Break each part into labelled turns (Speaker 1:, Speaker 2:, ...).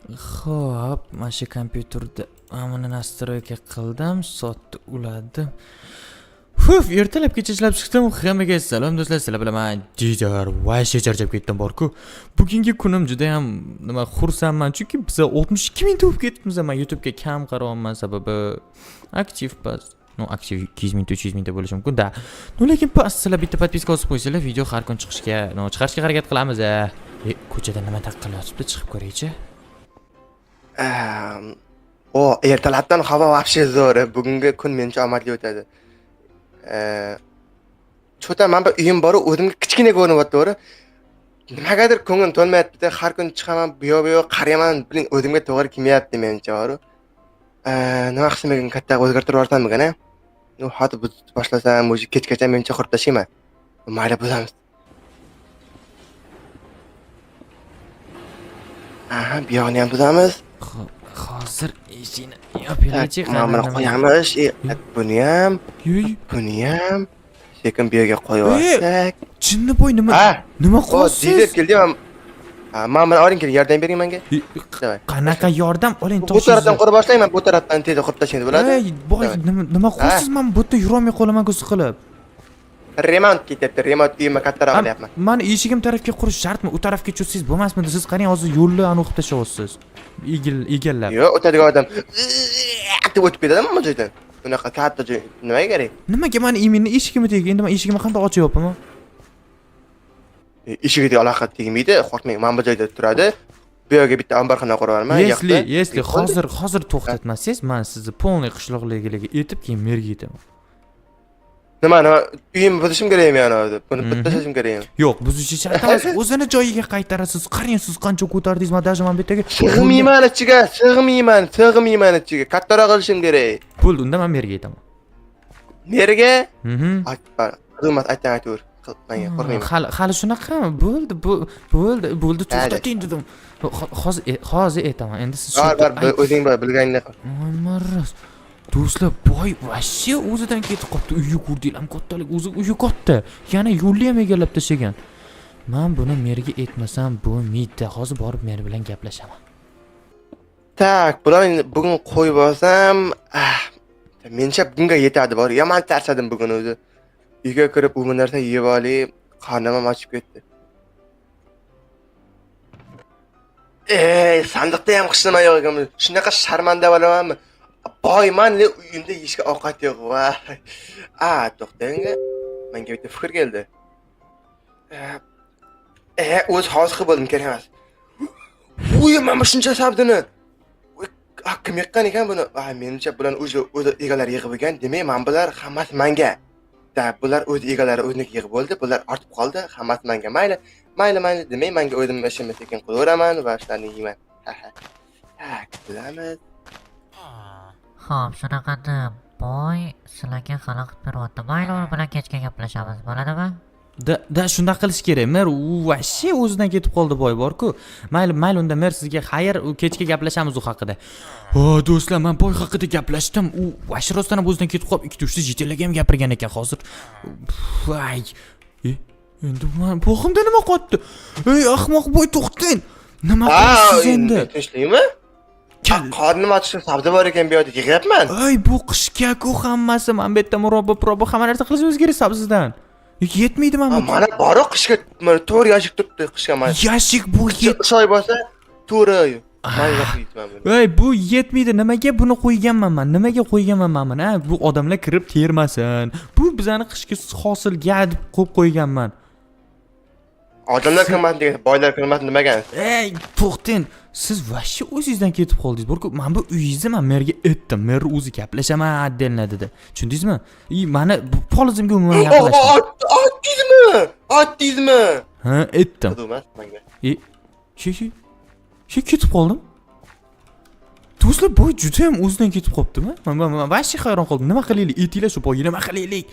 Speaker 1: Xo'p, mana shu kompyuterda mana nastroyka qildim, soatni uladim. Ertalabgacha ishlab chiqdim. Hammaga salom do'stlar, sizlar bilan men Jijar voy charchab ketdim borku. Bugungi kunim juda ham xursandman, chunki biz 62 ming topib ketibmiz. Men YouTube'ga kam qaryapman, sababi aktiv pas. Aktiv 200 ming 300 ming bo'lishi mumkin-da. Lekin sizlar bitta podpiska osib qo'ysanglar, video har kun chiqarishga harakat qilamiz. Ko'chada nima taqqilyapti, chiqib ko'raychi.
Speaker 2: Ertalabdan havo вообще zo'r. Bugungi kun mencha omadli o'tadi. Cho'ta men bir uyim bor, o'zimga kichkina ko'rinyapti, to'g'ri. Nimagadir ko'nglim to'lmayapti. Har kun chiqaman, bu yoq qarayaman, biling o'zimga to'g'ri kelmayapti mencha, to'g'ri. Nima qilsam ekan, katta o'zgartirib yuborsam-kan, a? Hozir boshlasam, o'sha kechgacha mencha qurib tashlayman. Mayli bo'lamiz. Bu yoqni ham buzamiz.
Speaker 1: Hozir eshikni yopaylik.
Speaker 2: Mana qo'yamiz. Buni ham sekin bu yerga qo'yib olsak.
Speaker 1: Jinniboy nima qilyapsiz?
Speaker 2: Deb keldim. Mana oling keling, yordam bering menga.
Speaker 1: Qanaqa yordam? Oling
Speaker 2: Bu tarafdan qurib boshlayman, bu tarafdan tezda qurib tashlaydi bo'ladi.
Speaker 1: Boy, nima qilyapsiz? Men bu yerda yurolmay qolaman ko'z qilib.
Speaker 2: Remont ketyapti, remont uyimni kattaroq qilyapman.
Speaker 1: Mani eshigim tarafga qurish shartmi? U tarafga cho'siz bo'lmasmidi? Siz qarang, hozir yo'lni aniq qilib tashyapsiz. Egallab.
Speaker 2: Yo'q, o'tadigan odam deb o'tib ketadimi bu joydan? Bunaqa katta joy nimaga kerak?
Speaker 1: Nimaga meni imenni eshigimga tegdi? Endi men eshigimni qanday ochyapman?
Speaker 2: Eshigiga aloqa tegmaydi, qo'rqmang, men bu joyda turadi. Bu yerga bitta omborxona quraman.
Speaker 1: Если hozir to'xtatmasangiz, men sizni polniy qishloqligiga etib keyin merga ketaman.
Speaker 2: Nima, uyimni buzishim kerakmi yana hozir? Buni bittashim kerakmi?
Speaker 1: Yo'q, buzish shart emas. O'zini joyiga qaytarasiz. Qarang, siz qancha ko'tardingiz, men даже men bu yerga
Speaker 2: sig'mayman ichiga, sig'mayman ichiga. Kattaroq qilishim kerak.
Speaker 1: Bo'ldi, unda men merga ketaman.
Speaker 2: Merga? Xizmat aytaver. Menga qo'rqmayman.
Speaker 1: Hali shunaqami? Bo'ldi, to'xtating dedim. Hozir aytaman. Endi siz
Speaker 2: o'zing bilganingni qil.
Speaker 1: Marras. Do'stlar, boy vashshi o'zidan ketib qopti. Uyni ko'rdinglarmi? Kattalik o'zi uyi katta. Yana yo'lni ham egallab tashagan. Men buni merga aytmasam bo'lmaydi. Hozir borib mer bilan gaplashaman.
Speaker 2: Tak, bularni bugun qo'yib olsam, mencha bunga yetadi bor. Yomon charchadim bugun o'zi. Uyga kirib u narsa yeb olib, qornim ham ochib ketdi. Sandiqda ham qishlama yo'q ekan. Shunaqa sharmanda bo'lamanmi? Boyman, uyimda yeyishga ovqat yo'q. Voy. To'xtang. Menga bitta fikr keldi. O'z hozir bo'ldim kerak emas. Mana shuncha sabdini. Kim yiqqan ekan buni? Menimcha bular o'zi egalari yig'ib olgan. Demak, men bular hammasi menga. Bular o'z egalari o'ziniki yig'ib bo'ldi, bular ortib qoldi, hammasi menga. Mayli. Demak, menga o'zim ishimni sekin qilaveraman va shularni yeyman. Bilamiz.
Speaker 3: Xo'p, shunaqada boy sizlarga xalaqit beryapti. Mayli, u bilan kechga gaplashamiz, bo'ladimi?
Speaker 1: Shunday qilish kerak. Mer u vashshi o'zidan ketib qoldi boy bor-ku. Mayli, unda mer sizga xayr, u kechga gaplashamiz u haqida. Do'stlar, men boy haqida gaplashdim. U vashshi rostdan ham o'zidan ketib qolib, 2-3 ta jitelarga ham gapirgan ekan hozir. Voy. Endi men bo'g'imda nima qotdi? Ahmoq boy, to'xtang. Nima qilasiz endi?
Speaker 2: Tinchlikmi? Qornim ochishga sabzi bor ekan, bu yerda yig'yapman.
Speaker 1: Bu qishga-ku hammasi. Men bu yerda muroba hamma narsa qilishimiz kerak sabzidan. Yetmaydi men.
Speaker 2: Mana bor qishga, mana 4 yashik turibdi qishga mana.
Speaker 1: Yashik bu
Speaker 2: soy bo'lsa, to'g'ri. Men yo'qman buni.
Speaker 1: Bu yetmaydi. Nimaga buni qo'yganman men? Nimaga qo'yganman men buni? Bu odamlar kirib termasin. Bu bizani qishki hosilga deb qo'yib qo'yganman.
Speaker 2: Odamlar kirmasin degan, boylar kirmasin demagan.
Speaker 1: To'xtang. Siz vashshi o'zingizdan ketib qoldingiz. Borku, men bu uyingizni men merga aytdim. Mer o'zi gaplashaman atdelna dedi. Tushundingizmi? Meni polizimga umuman gaplashdingiz. Otdingizmi? Aytdim. Shu ketib qoldim. Do'stlar, boy juda ham o'zidan ketib qoptimi? Men vashshi hayron qoldim. Nima qilaylik? Aytinglar shu boy, nima qilaylik?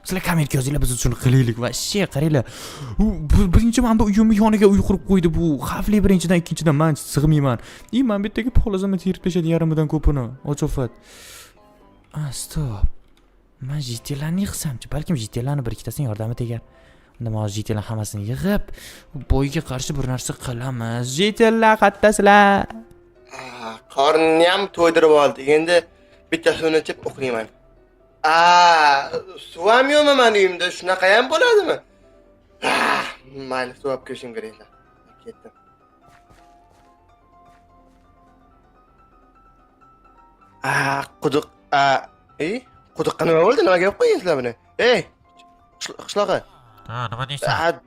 Speaker 1: Sizlar komment yozinglar, biz shuni qilaylik. Vashshi qaranglar. Birinchi men bu uyimni yoniga uy qurib qo'ydi bu. Xavfli birinchidan, ikkinchidan men sig'mayman. Men bu yerdagi polizimni terib tashladi yarimidan ko'pini. Ochofat. Stop. Men jitelarni yig'samchi, balkim jitelarni bir ikkitasini yordami tegar. Unda men jitelarni hammasini yig'ib, boyga qarshi bir narsa qilamiz. Jitelar, qayerdasizlar?
Speaker 2: Qornini ham to'ydirib oldi. Endi bitta suvni ichib uxlayman. Suv ham yo'qmi meni uyimda? Shunaqa ham bo'ladimi? Mayli, suv olib kelishim kerak. Ketdim. Quduq. Quduqqa nima bo'ldi? Nimaga olib qo'yasizlar buni? Qishloqqa.
Speaker 3: Ha, nima deysan?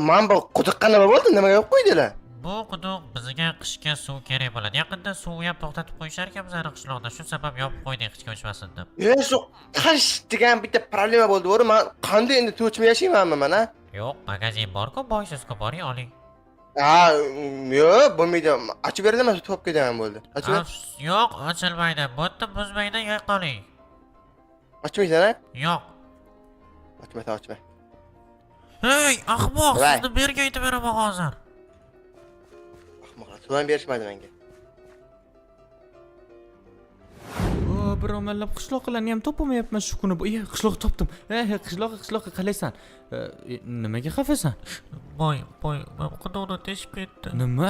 Speaker 2: Men bu quduqqa nima bo'ldi? Nimaga olib qo'ydinglar?
Speaker 3: Bu quduq bizga qishga suv kerak bo'ladi. Yaqinda suv ham to'xtatib qo'yishar ekan bizning qishloqda. Shu sabab yopib qo'ydik hech kim ichmasin deb.
Speaker 2: Shu qish degan bitta problema bo'ldi. Men qanday endi to'chib yashaymanmi mana?
Speaker 3: Yo'q, magazin bor-ku, boysiz-ku, boring oling.
Speaker 2: Yo'q, bo'lmaydi. Ochib berdimmi, to'p ketaman bo'ldi. Ochib ber.
Speaker 3: Yo'q, ochilmaydi. Bo'tni buzmaydi, yo'q qoling.
Speaker 2: Ochmaysan-a?
Speaker 3: Yo'q.
Speaker 2: Ochma.
Speaker 3: Hey, ahmoq,
Speaker 2: Voy.
Speaker 3: sizni berga aytib beraman hozir.
Speaker 2: Suv ham berishmadi menga.
Speaker 1: Biromanlab qishloqlarni ham topolmayapman shu kuni. Qishloq topdim. Qishloqqa qalaysan? Nimaga xafasan?
Speaker 3: Voy, quduqni teshib ketdi.
Speaker 1: Nima?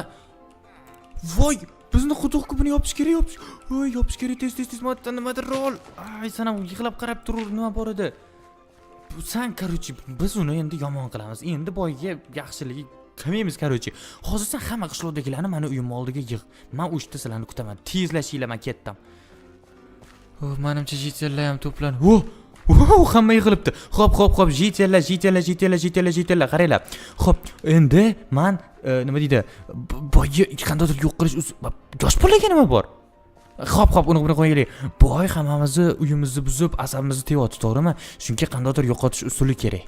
Speaker 1: Voy, bizni quduqqa buni yopish kerak, yopish kerak tez nimadir rol. Sanam yig'lab qarab turur, nima bor edi? Sen короче, biz uni endi yomon qilamiz. Endi boyga yaxshiligi qilmaymiz короче. Hozir sen hamma qishloqdagilarni meni uyim oldiga yig'ib. Men o'shda sizlarni kutaman. Tezlashinglar, men ketdim. Menimcha jitellar ham to'plan. Hamma yig'ilibdi. Xo'p, jitellar, qaranglar. Xo'p, endi men nima deydi? Boyga qandaydir yo'q qilish yosh bolaga nima bor? Xo'p, uni qo'yaylik. Boy hammamizni uyimizni buzib, asabimizni teyapti, to'g'rimi? Shunga qandaydir yo'qotish usuli kerak.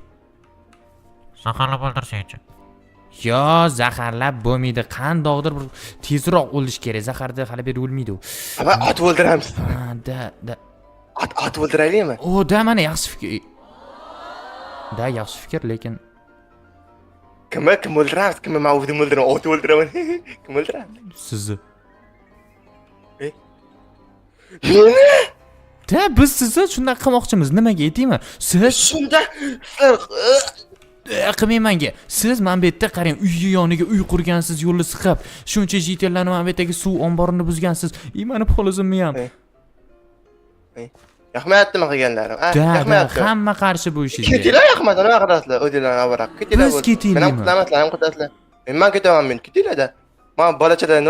Speaker 3: Zaharlab o'ldirsangchi.
Speaker 1: Yo, zaharlab bo'lmaydi. Qandaydir bir tezroq o'lish kerak. Zaharda hali beri o'lmaydi u.
Speaker 2: Ot o'ldiramiz.
Speaker 1: Da.
Speaker 2: Ot o'ldiraylikmi?
Speaker 1: Da mana yaxshi fikr. Yaxshi fikr, lekin
Speaker 2: Kim o'ldiramiz? Men o'zim o'ldiraman, ot o'ldiraman. Kim o'ldiramiz?
Speaker 1: sizni.
Speaker 2: Meni?
Speaker 1: Biz sizni shunday qilmoqchimiz. Nimaga aytaymi? Siz
Speaker 2: Shunda
Speaker 1: qilmaymanga. Siz mana bu yerda qarang, uy yoniga uy qurgansiz, yo'lni siqib, shuncha jitellarni mana bu yerdagi suv omborini buzgansiz. Meni polizimni ham.
Speaker 2: Yoqmayaptimi qilganlarim? Yoqmayapti.
Speaker 1: Hamma qarshi bu ishingizga.
Speaker 2: Ketinglar yoqmadi, nima qilasizlar? O'zinglarni avval ketinglar.
Speaker 1: Biz ketaylikmi?
Speaker 2: Men qutlamaslar, ham qutasizlar. Men ketaman, men ketinglar-da. Men bolachadan,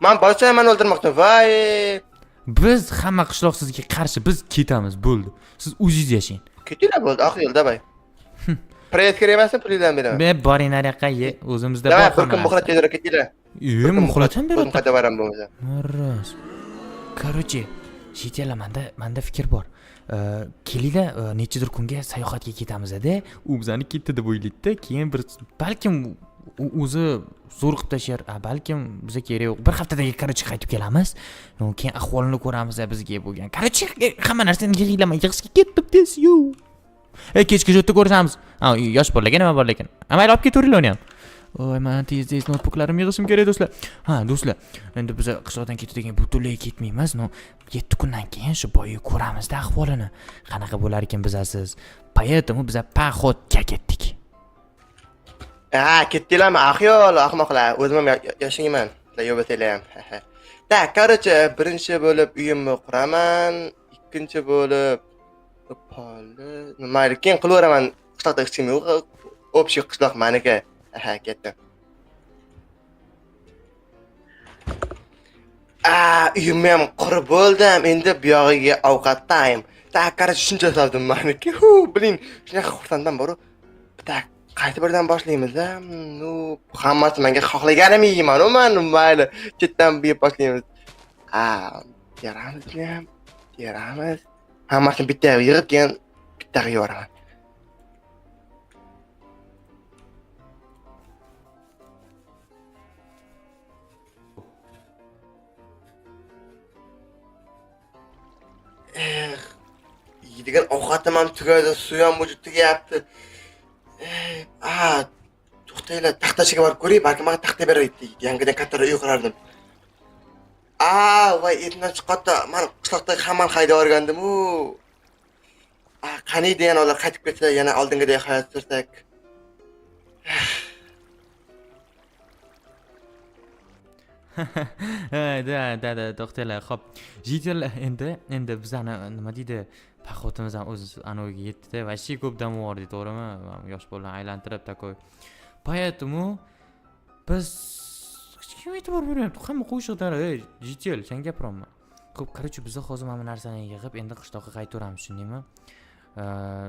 Speaker 2: men bolachadan meni o'ldirmoqchiman. Voy!
Speaker 1: Biz hamma qishloq sizga qarshi, biz ketamiz, bo'ldi. Siz o'zingiz yashang.
Speaker 2: Ketinglar bo'ldi, oq yo'lda bay. Proyekt kerak emasmi? Pulinglarni beraman.
Speaker 1: Men boring nariyoqqa, o'zimizda bor.
Speaker 2: Bir kun muhlat tezroq ketinglar.
Speaker 1: Muhlat ham beradi.
Speaker 2: Qayta boraman bo'lmasa.
Speaker 1: Ros. Короче, jitellar, menda fikr bor. Kelinglar, nechidir kunga sayohatga ketamiz-da. U bizani ketdi deb o'ylaydi-da. Keyin bir balkim o'zi zo'r qilib tashlar. Balkim bizga kerak yo'q. Bir haftadan короче qaytib kelamiz. Keyin ahvolini ko'ramiz bizga bo'lgan. короче, hamma narsani yig'ishga ketdim tez-yu. Kechki jo'tda ko'rishamiz. Yosh bolaga nima bor lekin. Mayli, olib ketaveringlar uni ham. Men tez notebooklarimni yig'ishim kerak do'stlar. Do'stlar, endi biz qishloqdan ketadigan butunlay ketmaymiz. 7 kundan keyin shu boyni ko'ramiz-da ahvolini. Qanaqa bo'lar ekan bizasiz. Поэтому biz paxotga ketdik.
Speaker 2: Ketdinglarmi? Yo'l, ahmoqlar. O'zim ham yashayman. Yo'bataylar ham. короче, birinchi bo'lib uyimni quraman, ikkinchi bo'lib mayli, keyin qilaveraman. Qishloqda hech kim yo'q. Общий qishloq meniki. Ketdim. Uyimni ham qurib bo'ldim. Endi bu yog'iga ovqat time. Qarashni shuncha savdim meniki. Biling, shunaqa xursandman bor-ku. Qayta birdan boshlaymiz-da. Hammasi menga xohlaganim yeyman, men mayli, chetdan bir boshlaymiz. Teramiz. Hammasini bittaga yig'ib, keyin bittaga yoraman. Yeydigan ovqatim ham tugadi, suv ham vujudga kelyapti. To'xtanglar, taxtachiga borib ko'ray, balki menga taxta beradi. Yangidan kattaroq uy qurardim. Voy, etimdan chiqadi. Men qishloqdagi hammani haydab yuborgandim-u. Qaniydi yana ular qaytib ketsa, yana oldingidek hayot sursak.
Speaker 1: Da to'xtanglar. Xo'p, jitel endi bizani nima deydi? Paxotimiz ham o'z anoviga yetdi-da. Vashi ko'p dam bordi, to'g'rimi? Yosh bolalarni aylantirib takoy. Поэтому biz hech kim e'tibor bermayapti. Hamma qo'shiqlar, jitel, sen gapiryapman. Xo'p, qarachi biz hozir mana bu narsani yig'ib endi qishloqqa qaytaveramiz, shundaymi?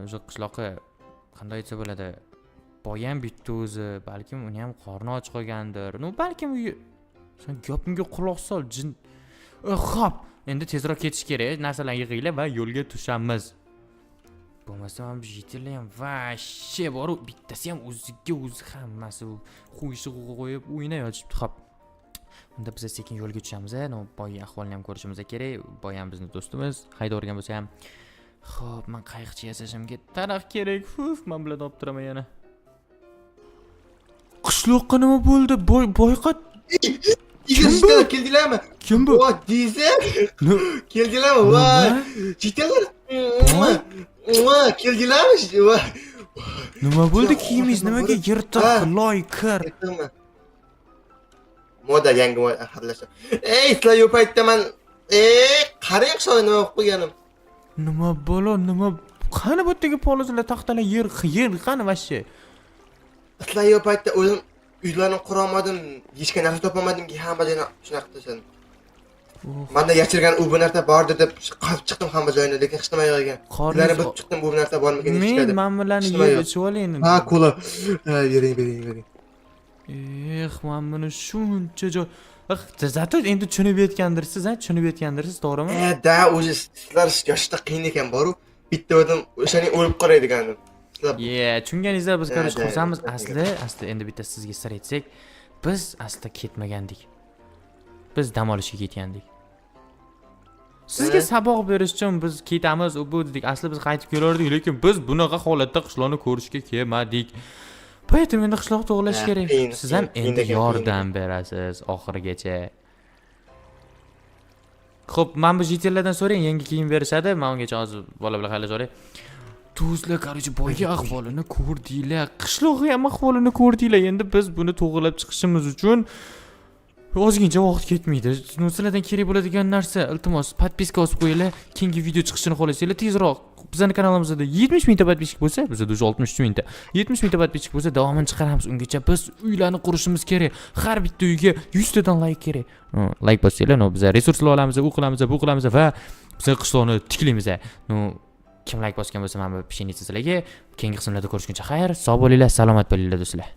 Speaker 1: O'sha qishloqqa qanday aytsa bo'ladi? Boyam bitta o'zi, balkim uni ham qorni och qolgandir. Balkim sen gapimga quloq sol, jin. Xo'p, endi tezroq ketish kerak. Narsalarni yig'inglar va yo'lga tushamiz. Bo'lmasa ham jitillar ham vashshe bor-u, bittasi ham o'ziga o'zi hammasi qo'yishi qo'yib o'ynayotibdi. Xo'p. Unda biz sekin yo'lga tushamiz, boy ahvolni ham ko'rishimiz kerak. Boy ham bizning do'stimiz, haydorgan bo'lsa ham. Xo'p, men qayiqchi yasashimga taraq kerak. Men bilan olib turaman yana. Qishloqqa nima bo'ldi? Boyqat.
Speaker 2: Yigitlar keldilarmi?
Speaker 1: Kim bu?
Speaker 2: Voy, deysa. Keldilarmi? Voy, jitillar. Voy, keldilarmi? Voy.
Speaker 1: Nima bo'ldi kiyimingiz? Nimaga yirtiq, loy, kir?
Speaker 2: Moda yangi moda xatlashim. Sizlar yo'q paytda men qarang hisobini nima qilib qo'yganim.
Speaker 1: Nima bo'lo, nima? Qani bu yerga polizlar, taxtalar yer qani vashshi?
Speaker 2: Sizlar yo'q paytda o'zim uylarni qura olmadim, hech qanday narsa topamadimki, hamma joyni shunaqa qilishadi. Menda yashirgan u bu narsa bordi deb qolib chiqdim hamma joyini, lekin hech nima yo'q ekan. Ularni bir chiqdim, bu narsa bormikan hech
Speaker 1: Men mamlalarni yeb ichib olaymi?
Speaker 2: Ha, ko'la. Bering.
Speaker 1: Men buni shuncha joy. Zato endi tushunib yetgandirsiz, tushunib yetgandirsiz, to'g'rimi?
Speaker 2: Da, o'zi sizlar yoshda qiyin ekan boru, bitta odam o'shaning o'lib qoladigandim.
Speaker 1: Tushunganingizda biz ko'rish xursandmiz. Asli endi bitta sizga sir aytsak, biz aslida ketmagandik. Biz dam olishga ketgandik. Sizga saboq berish uchun biz ketamiz, bu dedik. Asli biz qaytib kelardik, lekin biz bunaqa holatda qishloqni ko'rishga kelmadik. Po'yatimi endi qishloq to'g'rilash kerak. Siz ham endi yordam berasiz oxirigacha. Xo'p, men bu jitillardan so'rang, yangi kiyim berishadi. Men ungacha hozir bola bilan xayrlashib. Do'stlar, qarachi boyga ahvolini ko'rdinglar, qishloqning ham ahvolini ko'rdinglar. Endi biz buni to'g'rilab chiqishimiz uchun ozgincha vaqt ketmaydi. Sizlardan kerak bo'ladigan narsa, iltimos, podpiska osib qo'yinglar. Keyingi video chiqishini xohlasanglar, tezroq bizning kanalimizda 70 mingta podpischik bo'lsa, bizda 63 mingta. 70 mingta podpischik bo'lsa, davomini chiqaramiz. Ungacha biz uylarni qurishimiz kerak. Har bitta uyga 100 tadan like kerak. Like bosinglar, biz resurslar olamiz, u qilamiz, bu qilamiz va biz qishloqni tiklaymiz. Kim like bosgan bo'lsa, mana bu pishingiz sizlarga. Keyingi qismlarda ko'rishguncha xayr, sog' bo'linglar, salomat bo'linglar do'stlar.